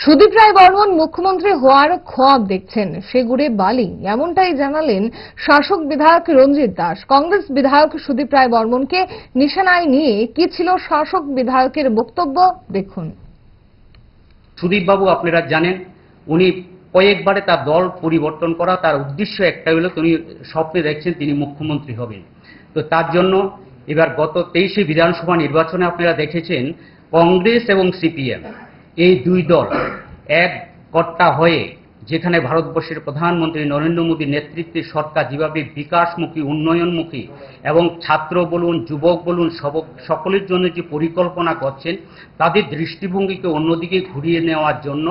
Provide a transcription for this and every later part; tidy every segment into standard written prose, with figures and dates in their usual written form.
সুদীপ রায় বর্মন মুখ্যমন্ত্রী হওয়ার খোয়াব দেখছেন, সেগুড়ে বালি, এমনটাই জানালেন শাসক বিধায়ক রঞ্জিত দাস। কংগ্রেস বিধায়ক সুদীপ রায় বর্মনকে নিশানায় নিয়ে কি ছিল শাসক বিধায়কের বক্তব্য, দেখুন। সুদীপ বাবু আপনারা জানেন, উনি কয়েকবারে তার দল পরিবর্তন করা, তার উদ্দেশ্য একটাই হলো তিনি স্বপ্নে দেখছেন তিনি মুখ্যমন্ত্রী হবেন। তো তার জন্য এবার গত 23শে বিধানসভা নির্বাচনে আপনারা দেখেছেন কংগ্রেস এবং সিপিএম এই দুই দল এক কর্তা হয়ে, যেখানে ভারতবর্ষের প্রধানমন্ত্রী নরেন্দ্র মোদীর নেতৃত্বে সরকার যেভাবে বিকাশমুখী, উন্নয়নমুখী এবং ছাত্র বলুন, যুবক বলুন, সকলের জন্য যে পরিকল্পনা করছেন, তাদের দৃষ্টিভঙ্গিকে অন্যদিকে ঘুরিয়ে নেওয়ার জন্য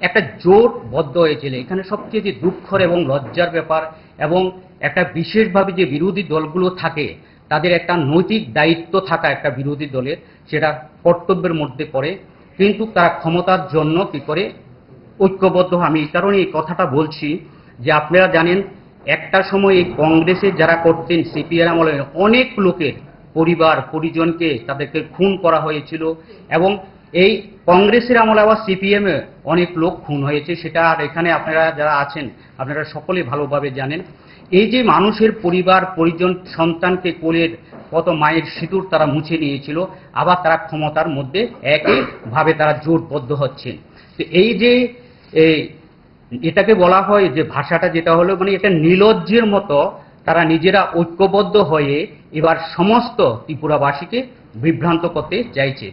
একটা জোটবদ্ধ হয়েছিল। এখানে সবচেয়ে যে দুঃখের এবং লজ্জার ব্যাপার, এবং একটা বিশেষভাবে যে বিরোধী দলগুলো থাকে তাদের একটা নৈতিক দায়িত্ব থাকা একটা বিরোধী দলের, সেটা কর্তব্যের মধ্যে পড়ে, কিন্তু তারা ক্ষমতার জন্য কি করে ঐক্যবদ্ধ। আমি এই কারণে এই কথাটা বলছি যে আপনারা জানেন একটা সময় এই কংগ্রেসে যারা করতেন, সিপিএম আমলে অনেক লোকের পরিবার পরিজনকে তাদেরকে খুন করা হয়েছিল, এবং এই কংগ্রেসের আমলে আবার সিপিএমে অনেক লোক খুন হয়েছে। সেটা আর এখানে আপনারা যারা আছেন আপনারা সকলে ভালোভাবে জানেন। এই যে মানুষের পরিবার পরিজন সন্তানকে কোলের কত মায়ের সিঁদুর তারা মুছে নিয়েছিল, আবার তারা ক্ষমতার মধ্যে একইভাবে তারা জোটবদ্ধ হচ্ছেন। তো এই যে এটাকে বলা হয় যে ভাষাটা যেটা হলো, মানে এটা নির্লজ্জের মতো তারা নিজেরা ঐক্যবদ্ধ হয়ে এবার সমস্ত ত্রিপুরাবাসীকে বিভ্রান্ত করতে চাইছে।